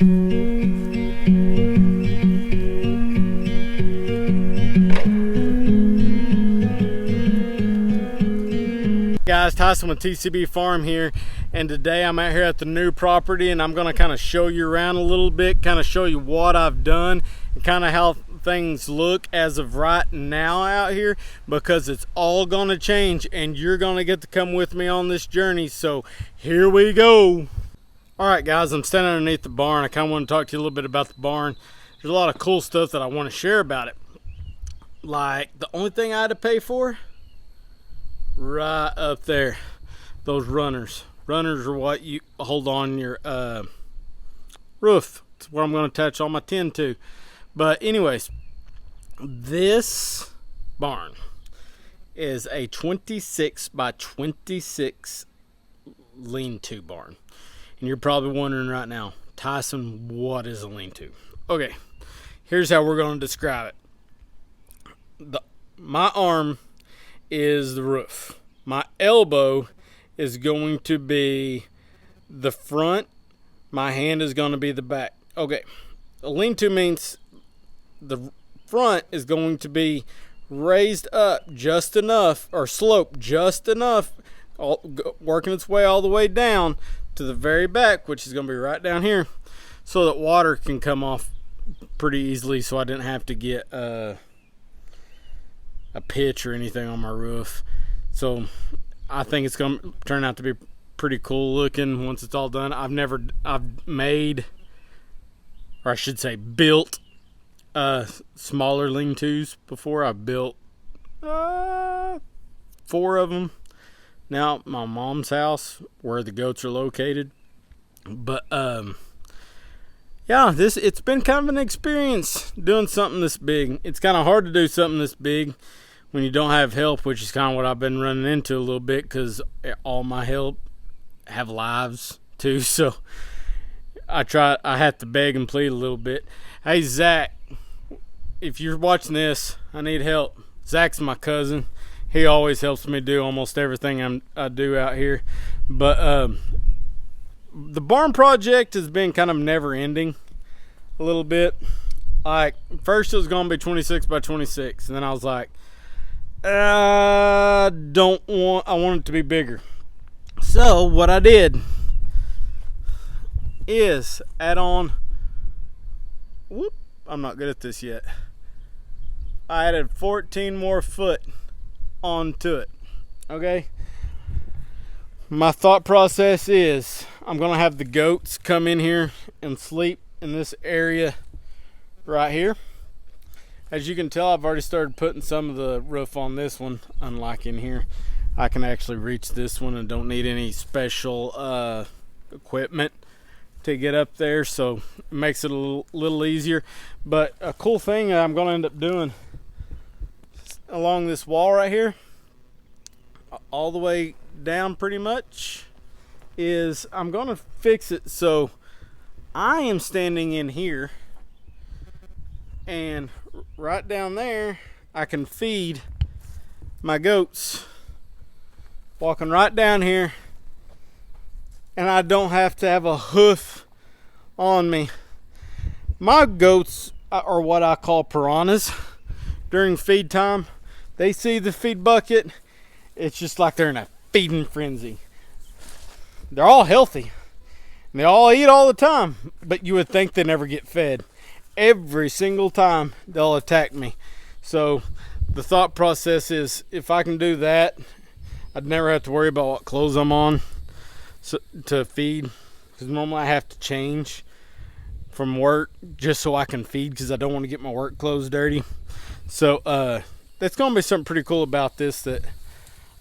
Guys, Tyson with TCB Farm here, and today I'm out here at the new property, and I'm going to kind of show you around a little bit, kind of show you what I've done and kind of how things look as of right now out here, because it's all going to change and you're going to get to come with me on this journey. So here we go. All right guys, I'm standing underneath the barn. I kind of want to talk to you a little bit about the barn. There's a lot of cool stuff that I want to share about it. Like the only thing I had to pay for, right up there, those runners are what you hold on your roof. It's where I'm going to attach all my tin to. But anyways, this barn is a 26 by 26 lean-to barn, and you're probably wondering right now, Tyson, what is a lean-to? Okay, here's how we're going to describe it. My arm is the roof. My elbow is going to be the front. My hand is going to be the back. Okay, a lean-to means the front is going to be raised up just enough, or sloped just enough, working its way all the way down to the very back, which is going to be right down here, so that water can come off pretty easily, so I didn't have to get a pitch or anything on my roof. So I think it's going to turn out to be pretty cool looking once it's all done. I've made, or I should say built, smaller lean-tos before. I built 4 of them now at my mom's house where the goats are located. But yeah, it's been kind of an experience doing something this big. It's kind of hard to do something this big when you don't have help, which is kind of what I've been running into a little bit, because all my help have lives too. So I have to beg and plead a little bit. Hey Zach, if you're watching this, I need help. Zach's my cousin. He always helps me do almost everything I do out here. But the barn project has been kind of never ending a little bit. Like, first it was going to be 26 by 26, and then I was like, I want it to be bigger. So what I did is add on, I'm not good at this yet. I added 14 more foot onto it. Okay, my thought process is I'm gonna have the goats come in here and sleep in this area right here. As you can tell, I've already started putting some of the roof on this one. Unlike in here, I can actually reach this one and don't need any special equipment to get up there, so it makes it a little easier. But a cool thing that I'm going to end up doing along this wall right here, all the way down pretty much, is I'm going to fix it so I am standing in here, and right down there I can feed my goats walking right down here, and I don't have to have a hoof on me. My goats are what I call piranhas. During feed time, they see the feed bucket, it's just like they're in a feeding frenzy. They're all healthy and they all eat all the time, but you would think they never get fed. Every single time they'll attack me. So the thought process is, if I can do that, I'd never have to worry about what clothes I'm on to feed, because normally I have to change from work just so I can feed, because I don't want to get my work clothes dirty. So that's going to be something pretty cool about this that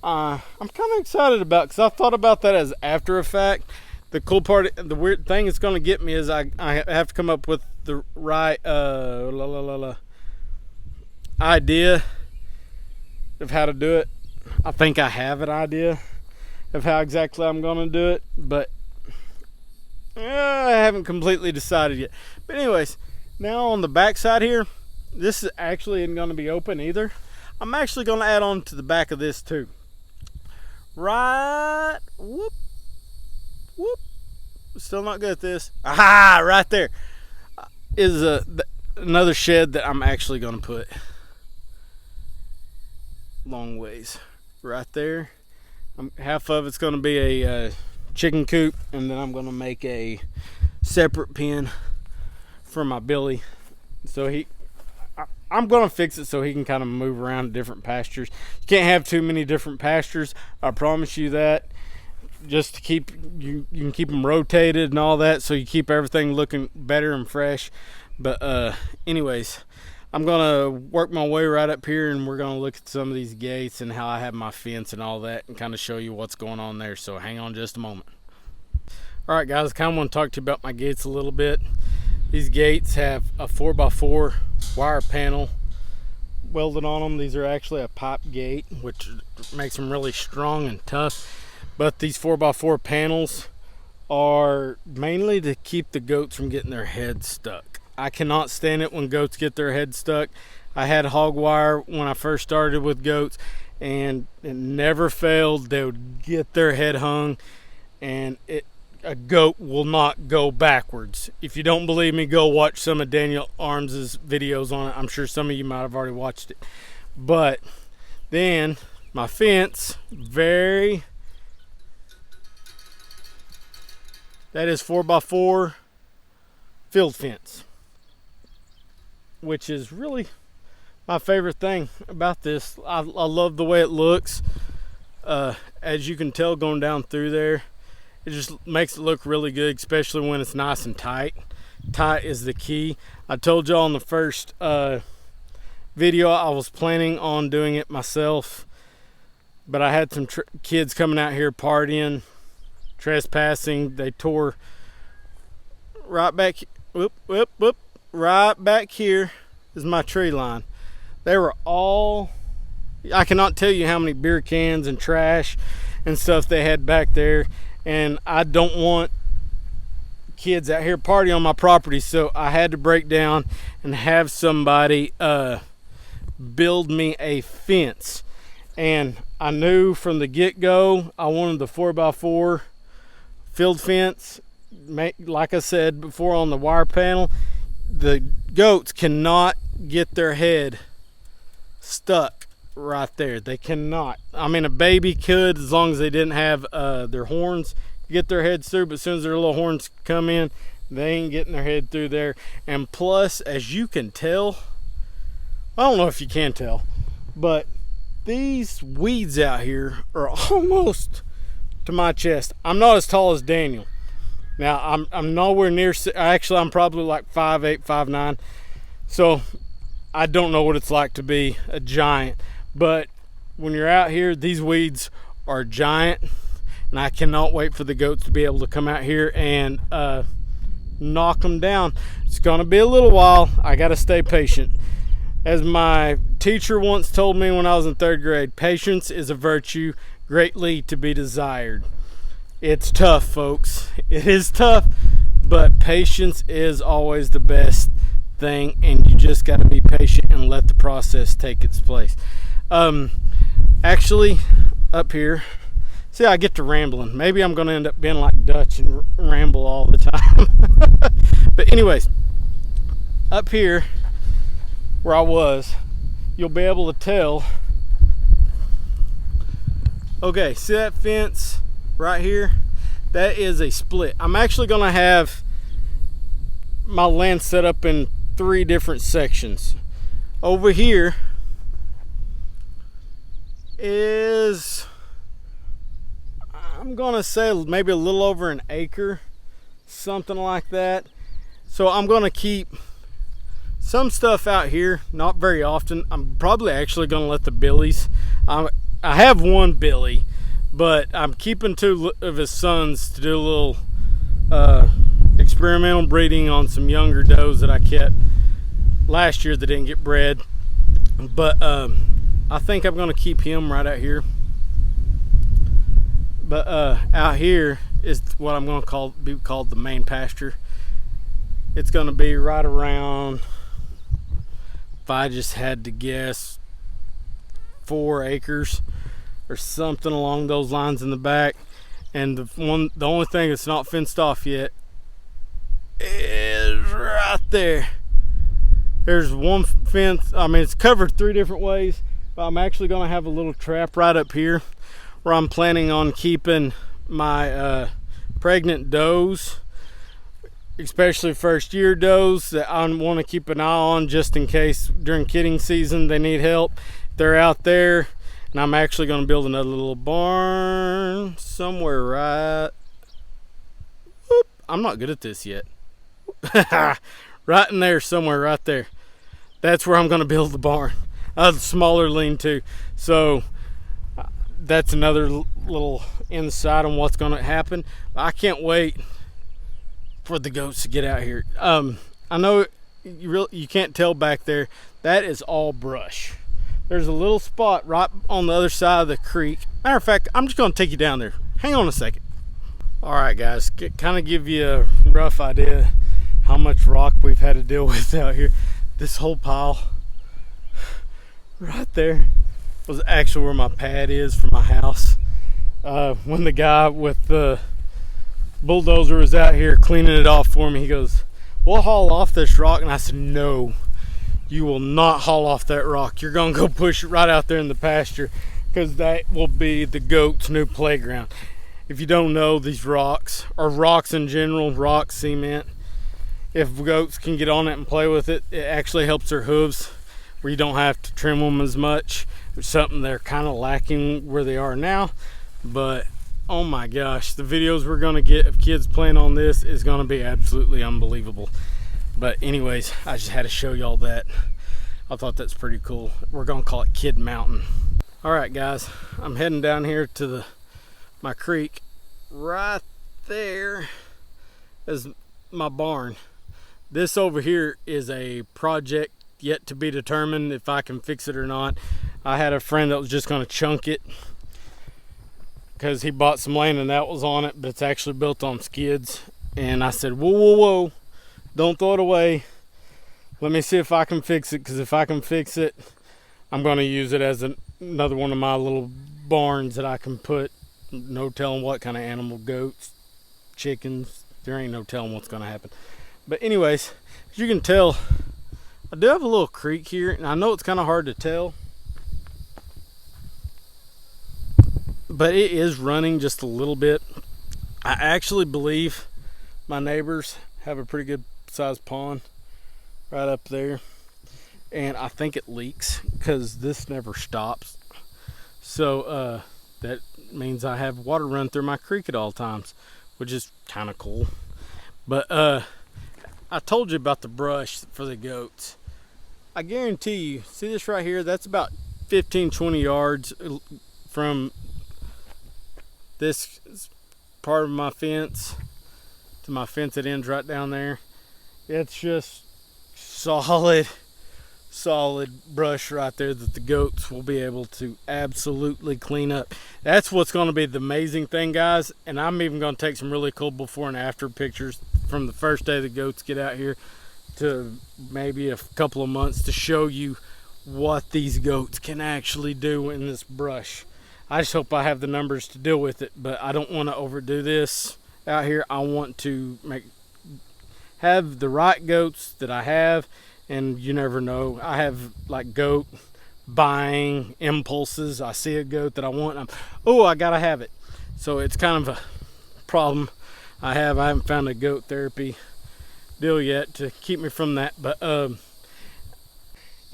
I'm kind of excited about, because I thought about that as after a fact. The cool part, the weird thing it's going to get me is I have to come up with the right idea of how to do it. I think I have an idea of how exactly I'm going to do it, but I haven't completely decided yet. But anyways, now on the back side here, this is actually isn't going to be open either. I'm actually going to add on to the back of this too. Right, still not good at this. Aha, right there is another shed that I'm actually going to put long ways. Right there. Half of it's going to be a chicken coop, and then I'm going to make a separate pen for my Billy. So I'm going to fix it so he can kind of move around different pastures. You can't have too many different pastures. I promise you that. Just to keep you can keep them rotated and all that, so you keep everything looking better and fresh. But anyways, I'm gonna work my way right up here, and we're gonna look at some of these gates and how I have my fence and all that, and kind of show you what's going on there. So hang on just a moment. All right, guys, I kind of want to talk to you about my gates a little bit. These gates have a 4x4 wire panel welded on them. These are actually a pipe gate, which makes them really strong and tough. But these 4x4 panels are mainly to keep the goats from getting their heads stuck. I cannot stand it when goats get their head stuck. I had hog wire when I first started with goats, and it never failed. They would get their head hung, and a goat will not go backwards. If you don't believe me, go watch some of Daniel Arms's videos on it. I'm sure some of you might have already watched it. But then my fence, that is 4x4 field fence, which is really my favorite thing about this. I love the way it looks. As you can tell going down through there, it just makes it look really good, especially when it's nice and tight. Tight is the key. I told y'all in the first video I was planning on doing it myself, but I had some kids coming out here partying, trespassing. They tore right back. Right back here is my tree line. They were all, I cannot tell you how many beer cans and trash and stuff they had back there, and I don't want kids out here partying on my property, so I had to break down and have somebody build me a fence. And I knew from the get-go I wanted the 4x4 field fence. Like I said before on the wire panel, the goats cannot get their head stuck right there. They cannot. I mean, a baby could, as long as they didn't have their horns get their heads through, but as soon as their little horns come in, they ain't getting their head through there. And plus, as you can tell, I don't know if you can tell, but these weeds out here are almost to my chest. I'm not as tall as Daniel. Now, I'm nowhere near, actually I'm probably like 5'8", 5'9", so I don't know what it's like to be a giant. But when you're out here, these weeds are giant, and I cannot wait for the goats to be able to come out here and knock them down. It's gonna be a little while. I gotta stay patient. As my teacher once told me when I was in 3rd grade, patience is a virtue greatly to be desired. It's tough, folks. It is tough, but patience is always the best thing, and you just got to be patient and let the process take its place. Actually, up here, see, I get to rambling. Maybe I'm going to end up being like Dutch and ramble all the time. But anyways, up here where I was, you'll be able to tell. Okay, see that fence right here? That is a split. I'm actually going to have my land set up in 3 different sections. Over here is, I'm going to say maybe a little over an acre, something like that. So I'm going to keep some stuff out here, not very often. I'm probably actually going to let the billies, I have one billy, but I'm keeping 2 of his sons to do a little experimental breeding on some younger does that I kept last year that didn't get bred. But I think I'm going to keep him right out here. But out here is what I'm going to be called the main pasture. It's going to be right around, if I just had to guess, 4 acres or something along those lines in the back. And the only thing that's not fenced off yet is right there. There's one fence. I mean, it's covered 3 different ways, but I'm actually going to have a little trap right up here where I'm planning on keeping my pregnant does, especially first year does that I want to keep an eye on just in case during kidding season they need help. They're out there, and I'm actually going to build another little barn somewhere right. Whoop, I'm not good at this yet. Right in there somewhere, right there. That's where I'm going to build the barn. A smaller lean-to. So that's another little insight on what's going to happen. I can't wait for the goats to get out here. I know you can't tell back there. That is all brush. There's a little spot right on the other side of the creek. Matter of fact, I'm just going to take you down there. Hang on a second. All right, guys. Kind of give you a rough idea how much rock we've had to deal with out here. This whole pile right there was actually where my pad is for my house. When the guy with the bulldozer was out here cleaning it off for me, he goes, "We'll haul off this rock." And I said, "No, you will not haul off that rock. You're gonna go push it right out there in the pasture, because that will be the goats' new playground." If you don't know, these rocks, or rocks in general, rock, cement, if goats can get on it and play with it, it actually helps their hooves, where you don't have to trim them as much. It's something they're kind of lacking where they are now. But oh my gosh, the videos we're gonna get of kids playing on this is gonna be absolutely unbelievable. But anyways, I just had to show y'all that. I thought that's pretty cool. We're gonna call it Kid Mountain. All right, guys, I'm heading down here to my creek. Right there is my barn. This over here is a project yet to be determined if I can fix it or not. I had a friend that was just going to chunk it because he bought some land and that was on it, but it's actually built on skids. And I said, whoa, don't throw it away. Let me see if I can fix it, because if I can fix it, I'm going to use it as another one of my little barns that I can put no telling what kind of animal, goats, chickens. There ain't no telling what's going to happen. But anyways, as you can tell, I do have a little creek here, and I know it's kind of hard to tell, but it is running just a little bit. I actually believe my neighbors have a pretty good sized pond right up there, and I think it leaks because this never stops. So that means I have water run through my creek at all times, which is kind of cool. But I told you about the brush for the goats. I guarantee you, see this right here? That's about 15-20 yards from this part of my fence to my fence that ends right down there. It's just solid brush right there that the goats will be able to absolutely clean up. That's what's going to be the amazing thing, guys. And I'm even going to take some really cool before and after pictures from the first day the goats get out here to maybe a couple of months to show you what these goats can actually do in this brush. I just hope I have the numbers to deal with it, but I don't want to overdo this out here. I want to have the right goats that I have. And you never know, I have like goat buying impulses. I see a goat that I want, and I gotta have it. So it's kind of a problem I haven't found a goat therapy deal yet to keep me from that. But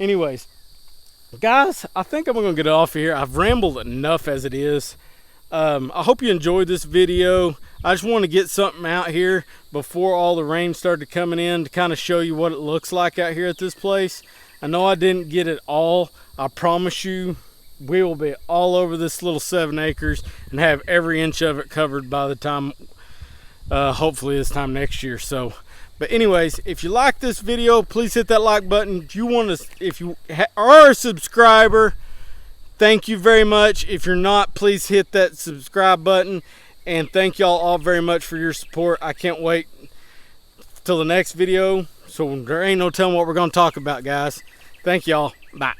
anyways, guys, I think I'm gonna get off here. I've rambled enough as it is. I hope you enjoyed this video. I just want to get something out here before all the rain started coming in to kind of show you what it looks like out here at this place. I know I didn't get it all. I promise you we will be all over this little 7 acres and have every inch of it covered by the time hopefully this time next year. So but anyways, if you like this video, please hit that like button. If you are a subscriber, thank you very much. If you're not, please hit that subscribe button. And thank y'all all very much for your support. I can't wait till the next video. So there ain't no telling what we're going to talk about, guys. Thank y'all. Bye.